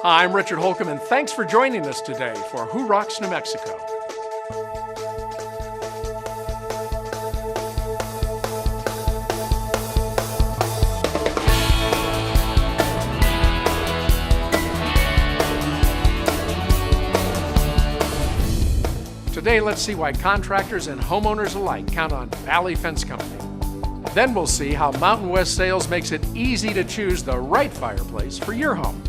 Hi, I'm Richard Holcomb, and thanks for joining us today for Who Rocks New Mexico. Today, let's see why contractors and homeowners alike count on Valley Fence Company. Then we'll see how Mountain West Sales makes it easy to choose the right fireplace for your home.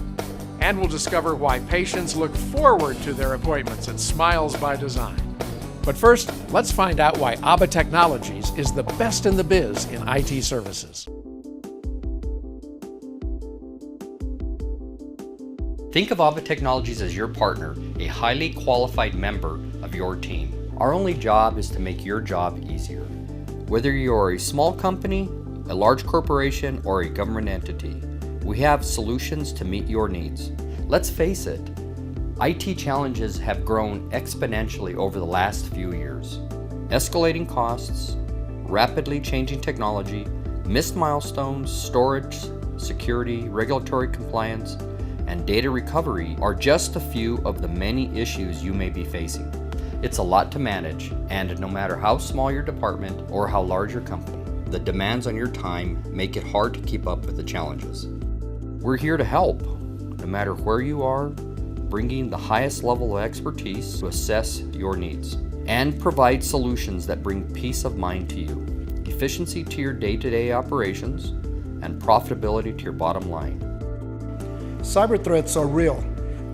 And we'll discover why patients look forward to their appointments at Smiles by Design. But first, let's find out why Abbott Technologies is the best in the biz in IT services. Think of Abbott Technologies as your partner, a highly qualified member of your team. Our only job is to make your job easier. Whether you're a small company, a large corporation, or a government entity, we have solutions to meet your needs. Let's face it, IT challenges have grown exponentially over the last few years. Escalating costs, rapidly changing technology, missed milestones, storage, security, regulatory compliance, and data recovery are just a few of the many issues you may be facing. It's a lot to manage, and no matter how small your department or how large your company, the demands on your time make it hard to keep up with the challenges. We're here to help, no matter where you are, bringing the highest level of expertise to assess your needs and provide solutions that bring peace of mind to you, efficiency to your day-to-day operations, and profitability to your bottom line. Cyber threats are real.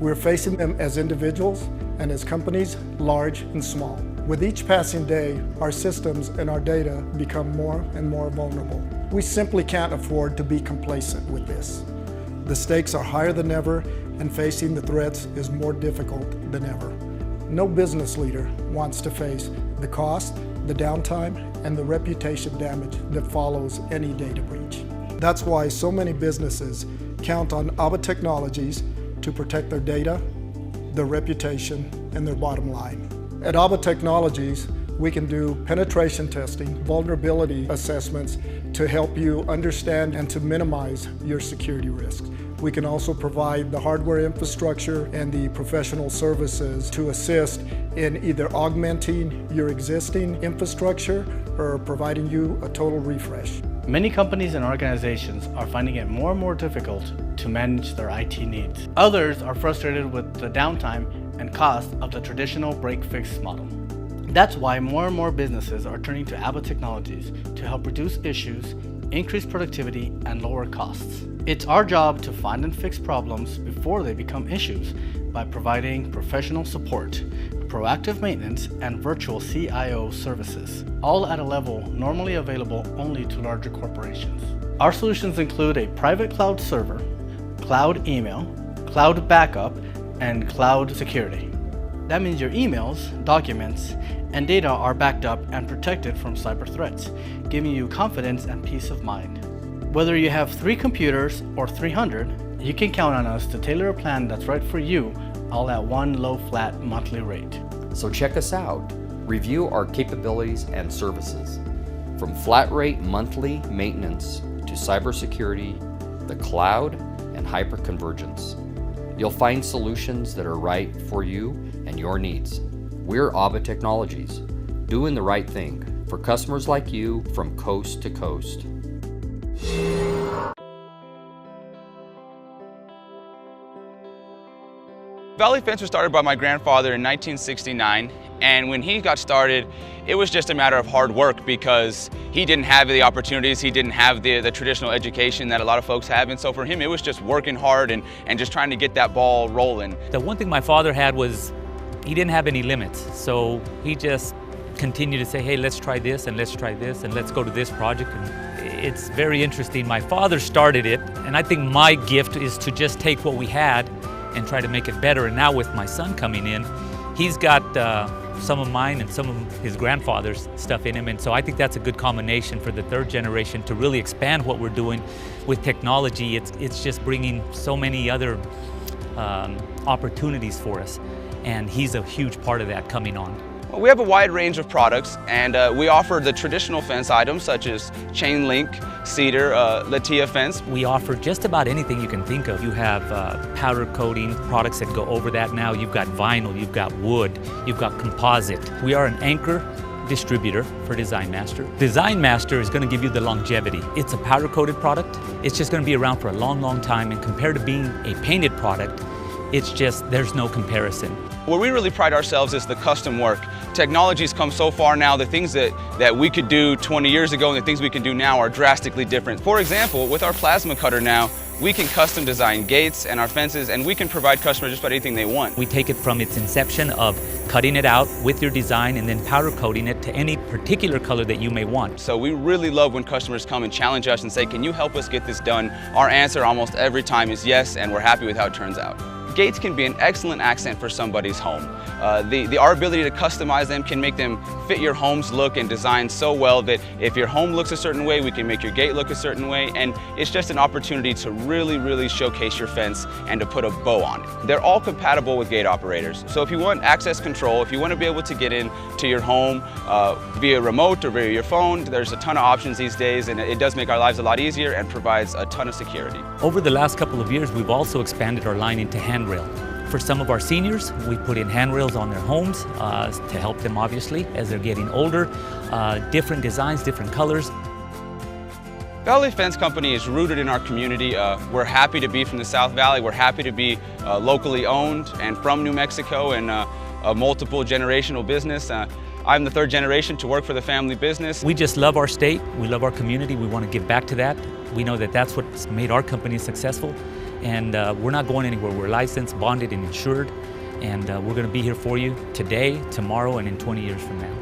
We're facing them as individuals and as companies, large and small. With each passing day, our systems and our data become more and more vulnerable. We simply can't afford to be complacent with this. The stakes are higher than ever, and facing the threats is more difficult than ever. No business leader wants to face the cost, the downtime, and the reputation damage that follows any data breach. That's why so many businesses count on Abbott Technologies to protect their data, their reputation, and their bottom line. At Abbott Technologies, we can do penetration testing, vulnerability assessments to help you understand and to minimize your security risks. We can also provide the hardware infrastructure and the professional services to assist in either augmenting your existing infrastructure or providing you a total refresh. Many companies and organizations are finding it more and more difficult to manage their IT needs. Others are frustrated with the downtime and cost of the traditional break-fix model. That's why more and more businesses are turning to Abbott Technologies to help reduce issues, increase productivity, and lower costs. It's our job to find and fix problems before they become issues by providing professional support, proactive maintenance, and virtual CIO services, all at a level normally available only to larger corporations. Our solutions include a private cloud server, cloud email, cloud backup, and cloud security. That means your emails, documents, and data are backed up and protected from cyber threats, giving you confidence and peace of mind. Whether you have 3 computers or 300, you can count on us to tailor a plan that's right for you, all at one low flat monthly rate. So check us out. Review our capabilities and services. From flat rate monthly maintenance to cybersecurity, the cloud, and hyperconvergence. You'll find solutions that are right for you and your needs. We're Abbott Technologies, doing the right thing for customers like you from coast to coast. Valley Fence was started by my grandfather in 1969, and when he got started, it was just a matter of hard work because he didn't have the opportunities, he didn't have the traditional education that a lot of folks have, and so for him it was just working hard and just trying to get that ball rolling. The one thing my father had was he didn't have any limits, so he just continued to say, hey, let's try this and let's try this and let's go to this project. And it's very interesting. My father started it, and I think my gift is to just take what we had and try to make it better. And now with my son coming in, he's got some of mine and some of his grandfather's stuff in him, and so I think that's a good combination for the third generation to really expand what we're doing with technology. It's just bringing so many other opportunities for us, and he's a huge part of that coming on. Well, we have a wide range of products, and we offer the traditional fence items such as chain link, cedar, latia fence. We offer just about anything you can think of. You have powder coating products that go over that now. You've got vinyl, you've got wood, you've got composite. We are an anchor distributor for Design Master. Design Master is going to give you the longevity. It's a powder coated product. It's just going to be around for a long, long time, and compared to being a painted product, it's just, there's no comparison. Where we really pride ourselves is the custom work. Technology's come so far now, the things that we could do 20 years ago and the things we can do now are drastically different. For example, with our plasma cutter now, we can custom design gates and our fences, and we can provide customers just about anything they want. We take it from its inception of cutting it out with your design and then powder coating it to any particular color that you may want. So we really love when customers come and challenge us and say, can you help us get this done? Our answer almost every time is yes, and we're happy with how it turns out. Gates can be an excellent accent for somebody's home. Our ability to customize them can make them fit your home's look and design so well that if your home looks a certain way, we can make your gate look a certain way, and it's just an opportunity to really, really showcase your fence and to put a bow on it. They're all compatible with gate operators. So if you want access control, if you want to be able to get in to your home via remote or via your phone, there's a ton of options these days, and it does make our lives a lot easier and provides a ton of security. Over the last couple of years, we've also expanded our line into handrail. For some of our seniors, we put in handrails on their homes to help them, obviously, as they're getting older. Different designs, different colors. Valley Fence Company is rooted in our community. We're happy to be from the South Valley. We're happy to be locally owned and from New Mexico, and a multiple generational business. I'm the third generation to work for the family business. We just love our state. We love our community. We want to give back to that. We know that that's what's made our company successful. And we're not going anywhere. We're licensed, bonded, and insured. And we're going to be here for you today, tomorrow, and in 20 years from now.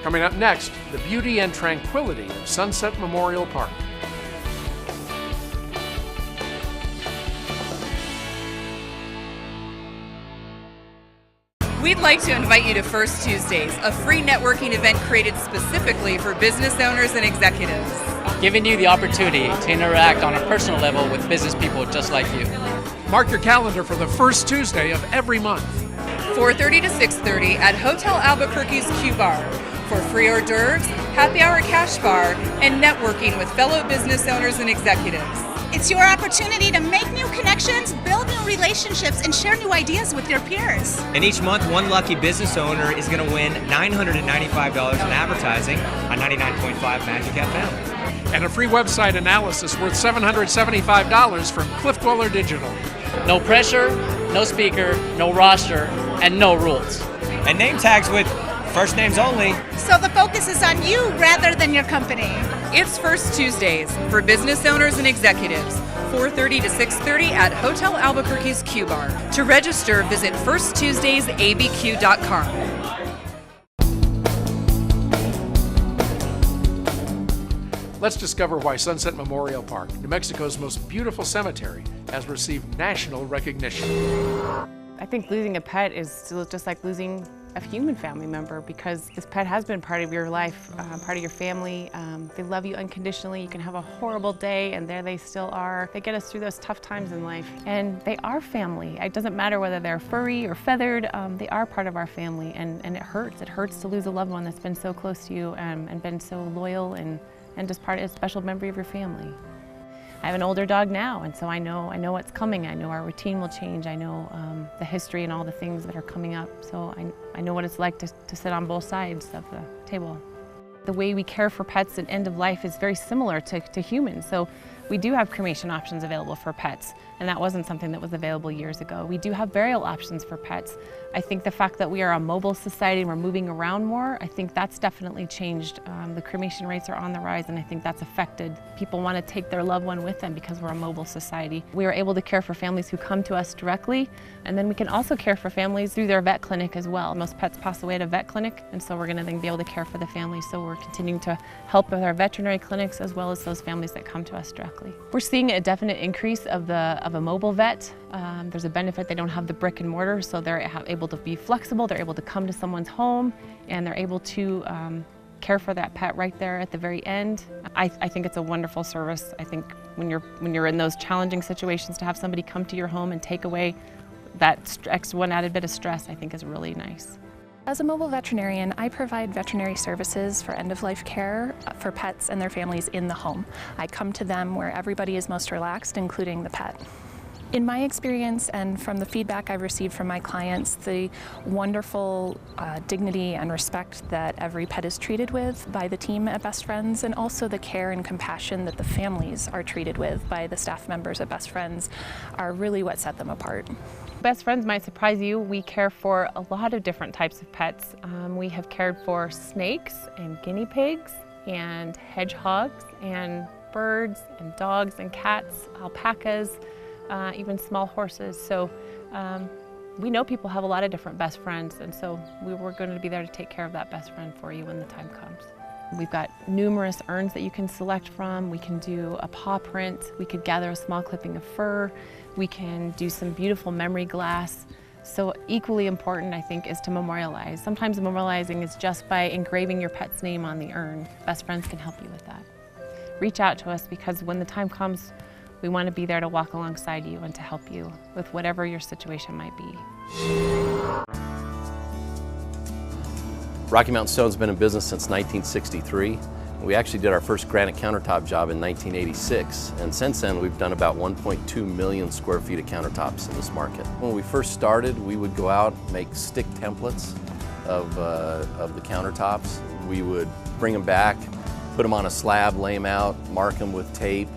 Coming up next, the beauty and tranquility of Sunset Memorial Park. We'd like to invite you to First Tuesdays, a free networking event created specifically for business owners and executives. Giving you the opportunity to interact on a personal level with business people just like you. Mark your calendar for the first Tuesday of every month. 4:30 to 6:30 at Hotel Albuquerque's Q Bar for free hors d'oeuvres, happy hour cash bar, and networking with fellow business owners and executives. It's your opportunity to make new connections, build new relationships, and share new ideas with your peers. And each month, one lucky business owner is going to win $995 in advertising on 99.5 Magic FM. And a free website analysis worth $775 from Cliff Dweller Digital. No pressure, no speaker, no roster, and no rules. And name tags with first names only. So the focus is on you rather than your company. It's First Tuesdays for business owners and executives, 4:30 to 6:30 at Hotel Albuquerque's Q Bar. To register, visit firsttuesdaysabq.com. Let's discover why Sunset Memorial Park, New Mexico's most beautiful cemetery, has received national recognition. I think losing a pet is still just like losing a human family member, because this pet has been part of your life, part of your family. They love you unconditionally. You can have a horrible day and there they still are. They get us through those tough times in life. And they are family. It doesn't matter whether they're furry or feathered, they are part of our family, and it hurts. It hurts to lose a loved one that's been so close to you and been so loyal and just part of a special member of your family. I have an older dog now, and so I know what's coming. I know our routine will change. I know the history and all the things that are coming up. So I know what it's like to sit on both sides of the table. The way we care for pets at end of life is very similar to humans. So we do have cremation options available for pets, and that wasn't something that was available years ago. We do have burial options for pets. I think the fact that we are a mobile society and we're moving around more, I think that's definitely changed. The cremation rates are on the rise, and I think that's affected. People want to take their loved one with them because we're a mobile society. We are able to care for families who come to us directly, and then we can also care for families through their vet clinic as well. Most pets pass away at a vet clinic, and so we're going to then be able to care for the families. So we're continuing to help with our veterinary clinics as well as those families that come to us directly. We're seeing a definite increase of a mobile vet. There's a benefit. They don't have the brick and mortar, so they're able to be flexible. They're able to come to someone's home, and they're able to care for that pet right there at the very end. I think it's a wonderful service. I think when you're in those challenging situations, to have somebody come to your home and take away that one added bit of stress, I think is really nice. As a mobile veterinarian, I provide veterinary services for end-of-life care for pets and their families in the home. I come to them where everybody is most relaxed, including the pet. In my experience and from the feedback I've received from my clients, the wonderful dignity and respect that every pet is treated with by the team at Best Friends, and also the care and compassion that the families are treated with by the staff members at Best Friends, are really what set them apart. Best Friends might surprise you. We care for a lot of different types of pets. We have cared for snakes and guinea pigs and hedgehogs and birds and dogs and cats, alpacas, even small horses. So we know people have a lot of different best friends, and so we're going to be there to take care of that best friend for you when the time comes. We've got numerous urns that you can select from. We can do a paw print. We could gather a small clipping of fur. We can do some beautiful memory glass. So equally important, I think, is to memorialize. Sometimes memorializing is just by engraving your pet's name on the urn. Best Friends can help you with that. Reach out to us, because when the time comes, we want to be there to walk alongside you and to help you with whatever your situation might be. Rocky Mountain Stone's been in business since 1963. We actually did our first granite countertop job in 1986, and since then we've done about 1.2 million square feet of countertops in this market. When we first started, we would go out and make stick templates of the countertops. We would bring them back, put them on a slab, lay them out, mark them with tape,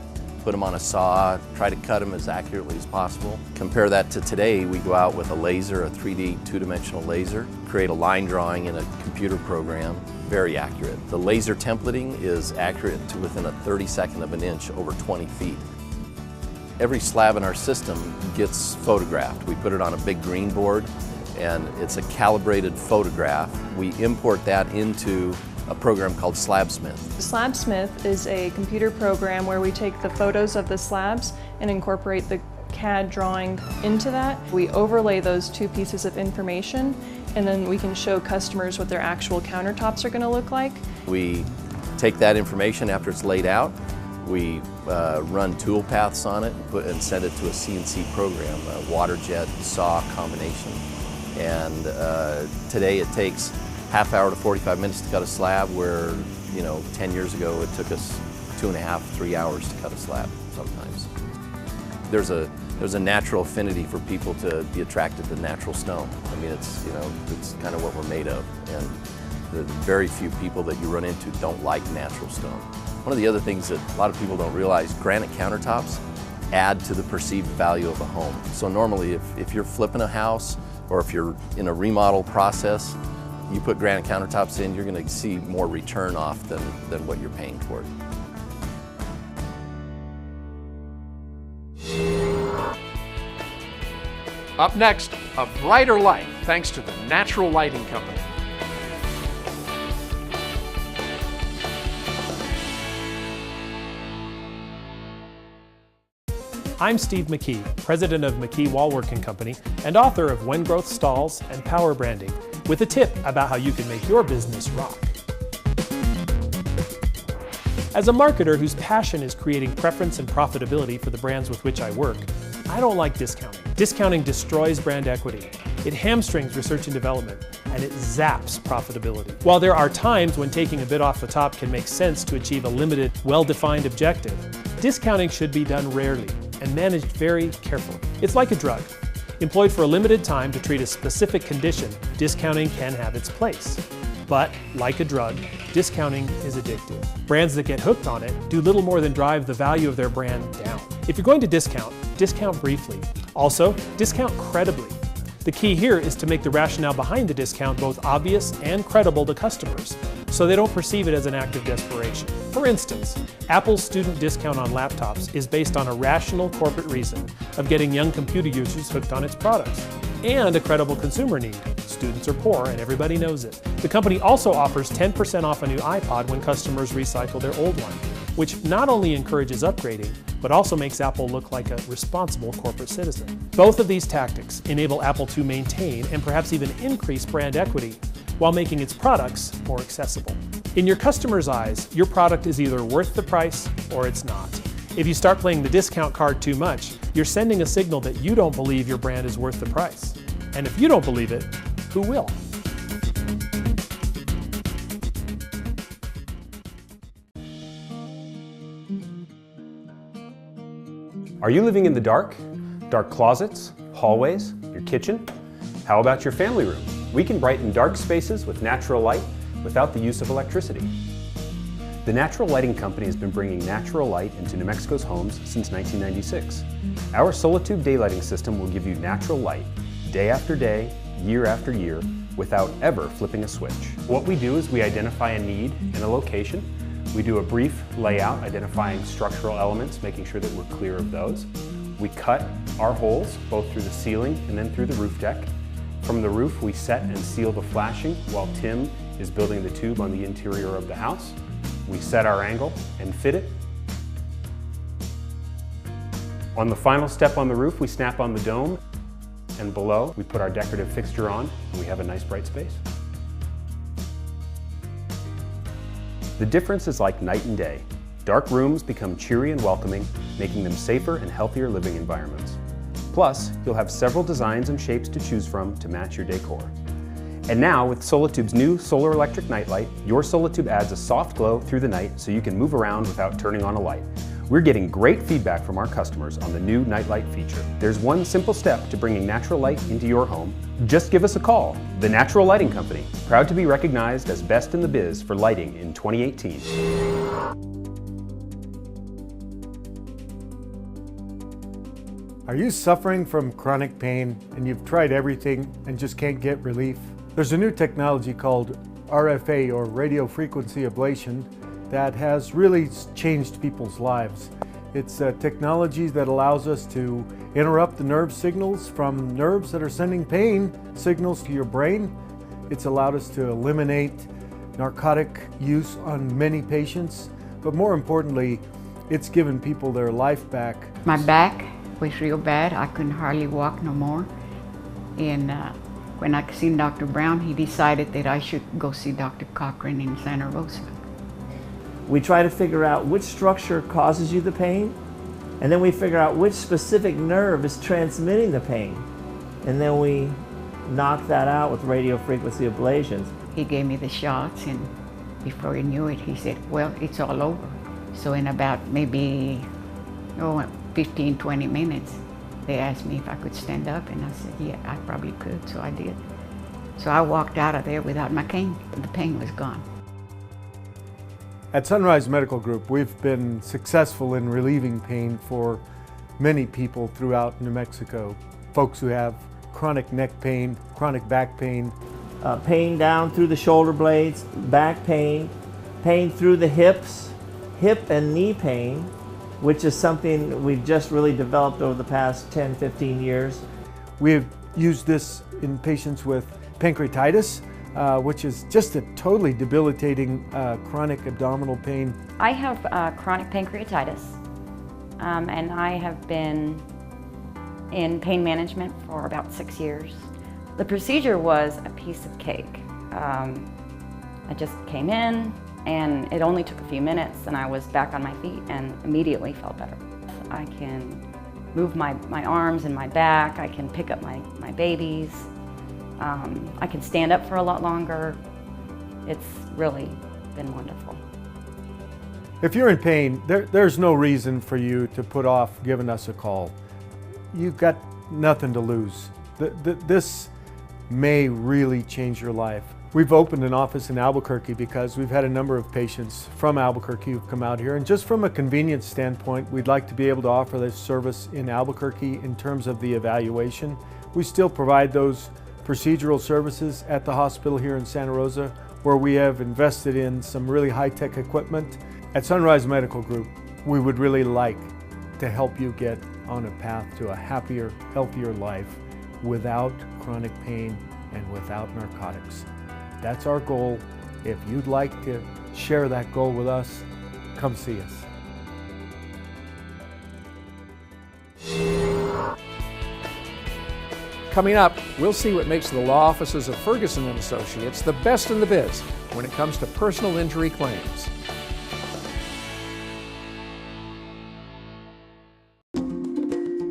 put them on a saw, try to cut them as accurately as possible. Compare that to today, we go out with a laser, a 3D two-dimensional laser, create a line drawing in a computer program, very accurate. The laser templating is accurate to within a 32nd of an inch over 20 feet. Every slab in our system gets photographed. We put it on a big green board, and it's a calibrated photograph. We import that into a program called SlabSmith. SlabSmith is a computer program where we take the photos of the slabs and incorporate the CAD drawing into that. We overlay those two pieces of information, and then we can show customers what their actual countertops are going to look like. We take that information after it's laid out, we run tool paths on it and send it to a CNC program, a water jet saw combination. And today it takes half hour to 45 minutes to cut a slab, where 10 years ago it took us 2.5, 3 hours to cut a slab sometimes. There's a natural affinity for people to be attracted to natural stone. I mean, it's kind of what we're made of, and the very few people that you run into don't like natural stone. One of the other things that a lot of people don't realize, granite countertops add to the perceived value of a home. So normally if you're flipping a house, or if you're in a remodel process, you put granite countertops in, you're going to see more return off than what you're paying for it. Up next, a brighter light thanks to the Natural Lighting Company. I'm Steve McKee, president of McKee Wallworking Company and author of When Growth Stalls and Power Branding, with a tip about how you can make your business rock. As a marketer whose passion is creating preference and profitability for the brands with which I work, I don't like discounting. Discounting destroys brand equity. It hamstrings research and development, and it zaps profitability. While there are times when taking a bit off the top can make sense to achieve a limited, well-defined objective, discounting should be done rarely and managed very carefully. It's like a drug. Employed for a limited time to treat a specific condition, discounting can have its place. But, like a drug, discounting is addictive. Brands that get hooked on it do little more than drive the value of their brand down. If you're going to discount, discount briefly. Also, discount credibly. The key here is to make the rationale behind the discount both obvious and credible to customers, so they don't perceive it as an act of desperation. For instance, Apple's student discount on laptops is based on a rational corporate reason of getting young computer users hooked on its products, and a credible consumer need. Students are poor and everybody knows it. The company also offers 10% off a new iPod when customers recycle their old one, which not only encourages upgrading, but also makes Apple look like a responsible corporate citizen. Both of these tactics enable Apple to maintain and perhaps even increase brand equity while making its products more accessible. In your customer's eyes, your product is either worth the price or it's not. If you start playing the discount card too much, you're sending a signal that you don't believe your brand is worth the price. And if you don't believe it, who will? Are you living in the dark? Dark closets, hallways, your kitchen? How about your family room? We can brighten dark spaces with natural light without the use of electricity. The Natural Lighting Company has been bringing natural light into New Mexico's homes since 1996. Our Solitube daylighting system will give you natural light day after day, year after year, without ever flipping a switch. What we do is we identify a need and a location. We do a brief layout identifying structural elements, making sure that we're clear of those. We cut our holes both through the ceiling and then through the roof deck. From the roof, we set and seal the flashing while Tim is building the tube on the interior of the house. We set our angle and fit it. On the final step on the roof, we snap on the dome, and below we put our decorative fixture on, and we have a nice bright space. The difference is like night and day. Dark rooms become cheery and welcoming, making them safer and healthier living environments. Plus, you'll have several designs and shapes to choose from to match your decor. And now, with Solitube's new solar electric nightlight, your Solitube adds a soft glow through the night so you can move around without turning on a light. We're getting great feedback from our customers on the new nightlight feature. There's one simple step to bringing natural light into your home. Just give us a call. The Natural Lighting Company, proud to be recognized as best in the biz for lighting in 2018. Are you suffering from chronic pain and you've tried everything and just can't get relief? There's a new technology called RFA, or radio frequency ablation, that has really changed people's lives. It's a technology that allows us to interrupt the nerve signals from nerves that are sending pain signals to your brain. It's allowed us to eliminate narcotic use on many patients, but more importantly, it's given people their life back. My back was real bad. I couldn't hardly walk no more. And when I seen Dr. Brown, he decided that I should go see Dr. Cochran in Santa Rosa. We try to figure out which structure causes you the pain, and then we figure out which specific nerve is transmitting the pain. And then we knock that out with radio frequency ablations. He gave me the shots, and before he knew it, he said, well, it's all over. So in about maybe 15, 20 minutes, they asked me if I could stand up, and I said, yeah, I probably could, so I did. So I walked out of there without my cane. The pain was gone. At Sunrise Medical Group, we've been successful in relieving pain for many people throughout New Mexico. Folks who have chronic neck pain, chronic back pain. Pain down through the shoulder blades, back pain, pain through the hips, hip and knee pain, which is something we've just really developed over the past 10, 15 years. We've used this in patients with pancreatitis, which is just a totally debilitating chronic abdominal pain. I have chronic pancreatitis, and I have been in pain management for about 6 years. The procedure was a piece of cake. I just came in, and it only took a few minutes, and I was back on my feet and immediately felt better. I can move my arms and my back. I can pick up my babies. I can stand up for a lot longer. It's really been wonderful. If you're in pain, there's no reason for you to put off giving us a call. You've got nothing to lose. This may really change your life. We've opened an office in Albuquerque because we've had a number of patients from Albuquerque who've come out here, and just from a convenience standpoint, we'd like to be able to offer this service in Albuquerque in terms of the evaluation. We still provide those procedural services at the hospital here in Santa Rosa, where we have invested in some really high-tech equipment. At Sunrise Medical Group, we would really like to help you get on a path to a happier, healthier life without chronic pain and without narcotics. That's our goal. If you'd like to share that goal with us, come see us. Coming up, we'll see what makes the law offices of Ferguson & Associates the best in the biz when it comes to personal injury claims.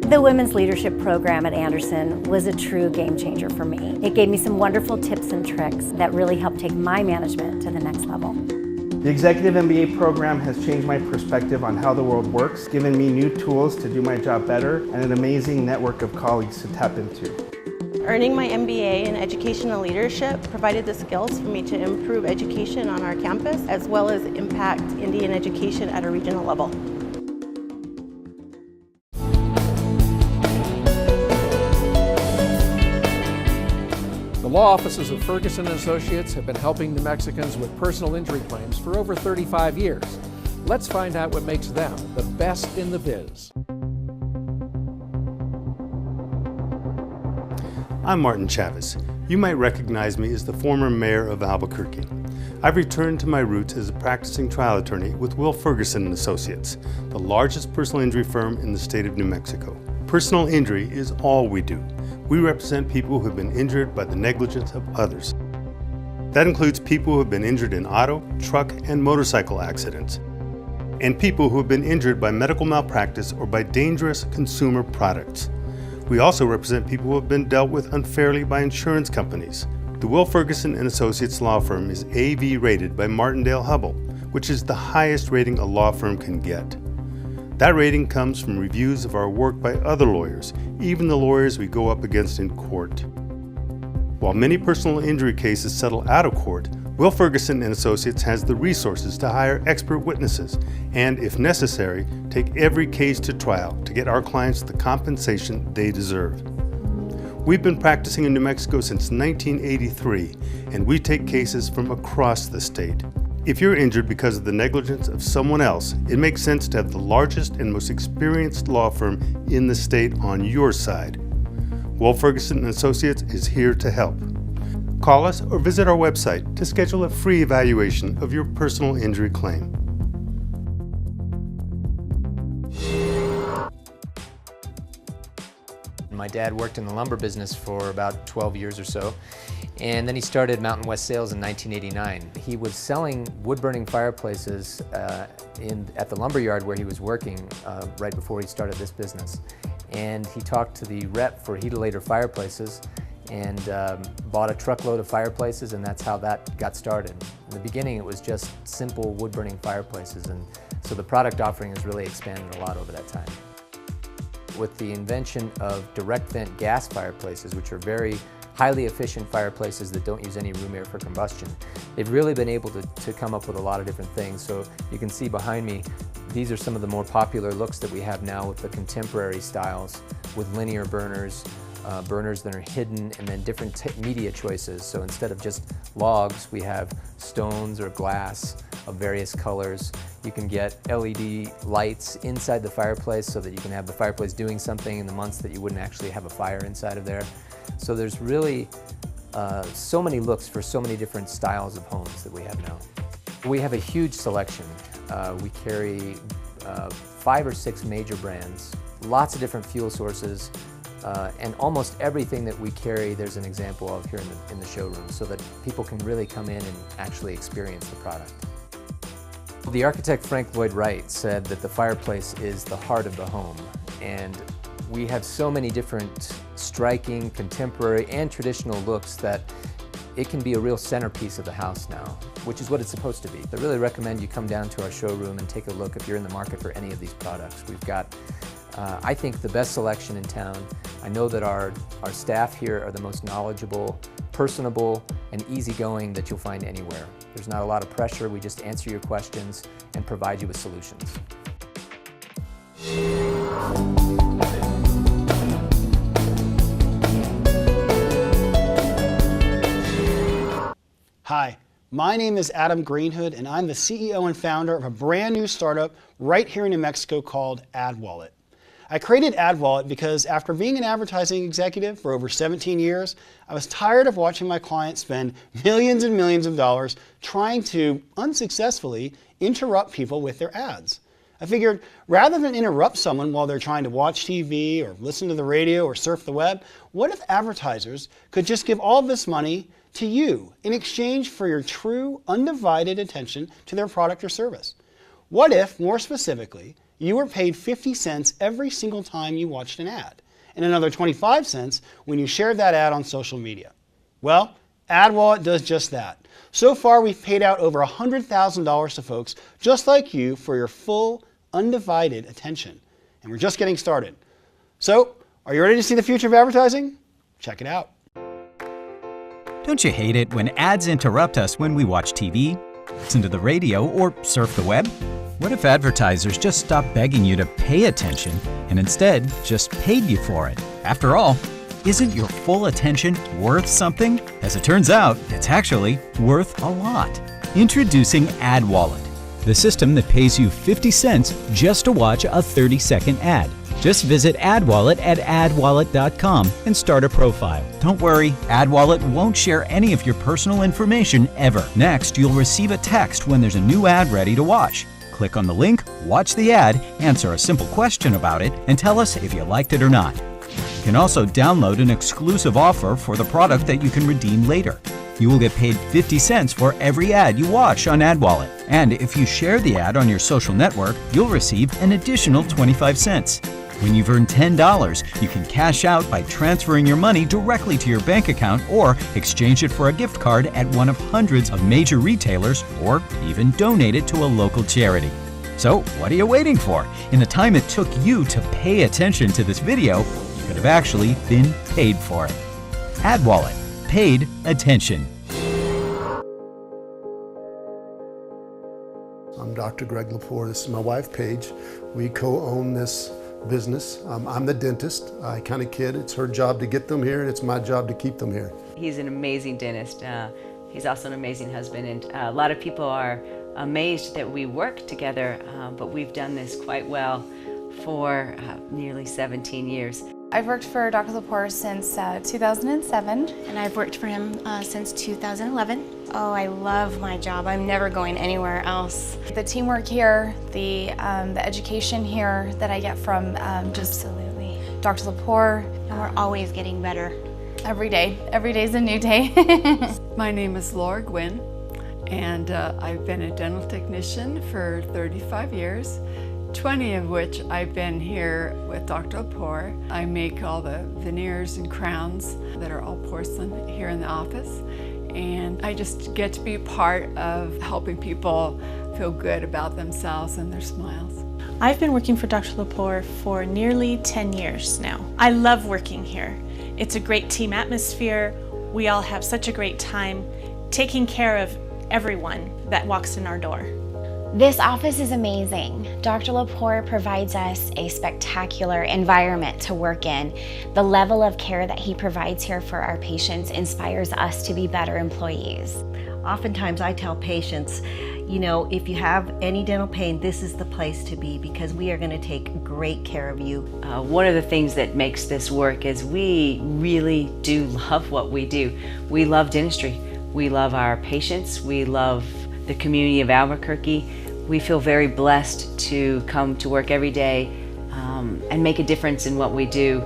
The Women's Leadership Program at Anderson was a true game changer for me. It gave me some wonderful tips and tricks that really helped take my management to the next level. The Executive MBA program has changed my perspective on how the world works, given me new tools to do my job better, and an amazing network of colleagues to tap into. Earning my MBA in Education and Leadership provided the skills for me to improve education on our campus, as well as impact Indian education at a regional level. The law offices of Ferguson & Associates have been helping New Mexicans with personal injury claims for over 35 years. Let's find out what makes them the best in the biz. I'm Martin Chavez. You might recognize me as the former mayor of Albuquerque. I've returned to my roots as a practicing trial attorney with Will Ferguson & Associates, the largest personal injury firm in the state of New Mexico. Personal injury is all we do. We represent people who have been injured by the negligence of others. That includes people who have been injured in auto, truck, and motorcycle accidents, and people who have been injured by medical malpractice or by dangerous consumer products. We also represent people who have been dealt with unfairly by insurance companies. The Will Ferguson & Associates law firm is AV rated by Martindale-Hubbell, which is the highest rating a law firm can get. That rating comes from reviews of our work by other lawyers, even the lawyers we go up against in court. While many personal injury cases settle out of court, Will Ferguson & Associates has the resources to hire expert witnesses and, if necessary, take every case to trial to get our clients the compensation they deserve. We've been practicing in New Mexico since 1983, and we take cases from across the state. If you're injured because of the negligence of someone else, it makes sense to have the largest and most experienced law firm in the state on your side. Will Ferguson & Associates is here to help. Call us or visit our website to schedule a free evaluation of your personal injury claim. My dad worked in the lumber business for about 12 years or so, and then he started Mountain West Sales in 1989. He was selling wood-burning fireplaces at the lumber yard where he was working right before he started this business. And he talked to the rep for Heatolator Fireplaces and bought a truckload of fireplaces, and that's how that got started. In the beginning, it was just simple wood-burning fireplaces, and so the product offering has really expanded a lot over that time. With the invention of direct vent gas fireplaces, which are very highly efficient fireplaces that don't use any room air for combustion, they've really been able to come up with a lot of different things. So you can see behind me, these are some of the more popular looks that we have now with the contemporary styles, with linear burners, burners that are hidden, and then different media choices. So instead of just logs, we have stones or glass of various colors. You can get LED lights inside the fireplace so that you can have the fireplace doing something in the months that you wouldn't actually have a fire inside of there. So there's really so many looks for so many different styles of homes that we have now. We have a huge selection. We carry 5 or 6 major brands, lots of different fuel sources, and almost everything that we carry there's an example of here in the showroom, so that people can really come in and actually experience the product. The architect Frank Lloyd Wright said that the fireplace is the heart of the home, and we have so many different striking, contemporary, and traditional looks that it can be a real centerpiece of the house now, which is what it's supposed to be. I really recommend you come down to our showroom and take a look if you're in the market for any of these products. We've got, I think, the best selection in town. I know that our staff here are the most knowledgeable, personable, and easygoing that you'll find anywhere. There's not a lot of pressure. We just answer your questions and provide you with solutions. Hi, my name is Adam Greenhood, and I'm the CEO and founder of a brand new startup right here in New Mexico called AdWallet. I created AdWallet because after being an advertising executive for over 17 years, I was tired of watching my clients spend millions and millions of dollars trying to, unsuccessfully, interrupt people with their ads. I figured rather than interrupt someone while they're trying to watch TV or listen to the radio or surf the web, what if advertisers could just give all this money to you in exchange for your true, undivided attention to their product or service? What if, more specifically, you were paid 50 cents every single time you watched an ad, and another 25 cents when you shared that ad on social media. Well, AdWallet does just that. So far, we've paid out over $100,000 to folks just like you for your full, undivided attention. And we're just getting started. So, are you ready to see the future of advertising? Check it out. Don't you hate it when ads interrupt us when we watch TV, listen to the radio, or surf the web? What if advertisers just stopped begging you to pay attention and instead just paid you for it? After all, isn't your full attention worth something? As it turns out, it's actually worth a lot. Introducing AdWallet, the system that pays you 50 cents just to watch a 30-second ad. Just visit AdWallet at adwallet.com and start a profile. Don't worry, AdWallet won't share any of your personal information ever. Next, you'll receive a text when there's a new ad ready to watch. Click on the link, watch the ad, answer a simple question about it, and tell us if you liked it or not. You can also download an exclusive offer for the product that you can redeem later. You will get paid 50 cents for every ad you watch on AdWallet. And if you share the ad on your social network, you'll receive an additional 25 cents. When you've earned $10, you can cash out by transferring your money directly to your bank account or exchange it for a gift card at one of hundreds of major retailers or even donate it to a local charity. So what are you waiting for? In the time it took you to pay attention to this video, you could have actually been paid for it. AdWallet. Paid attention. I'm Dr. Greg Lepore. This is my wife, Paige. We co-own this business. I'm the dentist. I kind of kid. It's her job to get them here, and it's my job to keep them here. He's an amazing dentist. He's also an amazing husband, and a lot of people are amazed that we work together, but we've done this quite well for nearly 17 years. I've worked for Dr. Lepore since 2007. And I've worked for him since 2011. Oh, I love my job. I'm never going anywhere else. The teamwork here, the education here that I get from Absolutely. Dr. Lepore. And we're always getting better. Every day. Every day's a new day. My name is Laura Gwynn, and I've been a dental technician for 35 years. 20 of which I've been here with Dr. Lepore. I make all the veneers and crowns that are all porcelain here in the office. And I just get to be part of helping people feel good about themselves and their smiles. I've been working for Dr. Lepore for nearly 10 years now. I love working here. It's a great team atmosphere. We all have such a great time taking care of everyone that walks in our door. This office is amazing. Dr. Lepore provides us a spectacular environment to work in. The level of care that he provides here for our patients inspires us to be better employees. Oftentimes I tell patients, you know, if you have any dental pain, this is the place to be because we are going to take great care of you. One of the things that makes this work is we really do love what we do. We love dentistry. We love our patients. We love the community of Albuquerque. We feel very blessed to come to work every day and make a difference in what we do.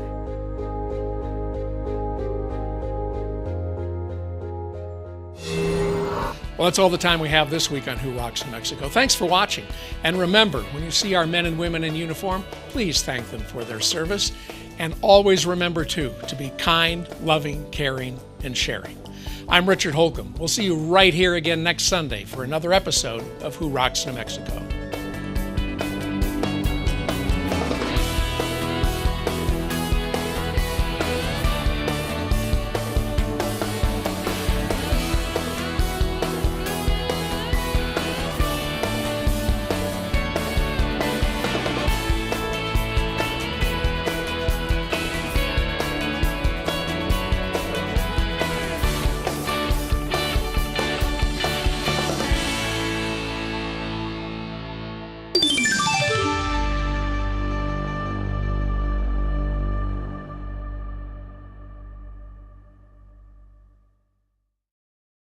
Well, that's all the time we have this week on Who Rocks New Mexico. Thanks for watching. And remember, when you see our men and women in uniform, please thank them for their service. And always remember, too, to be kind, loving, caring, and sharing. I'm Richard Holcomb. We'll see you right here again next Sunday for another episode of Who Rocks New Mexico.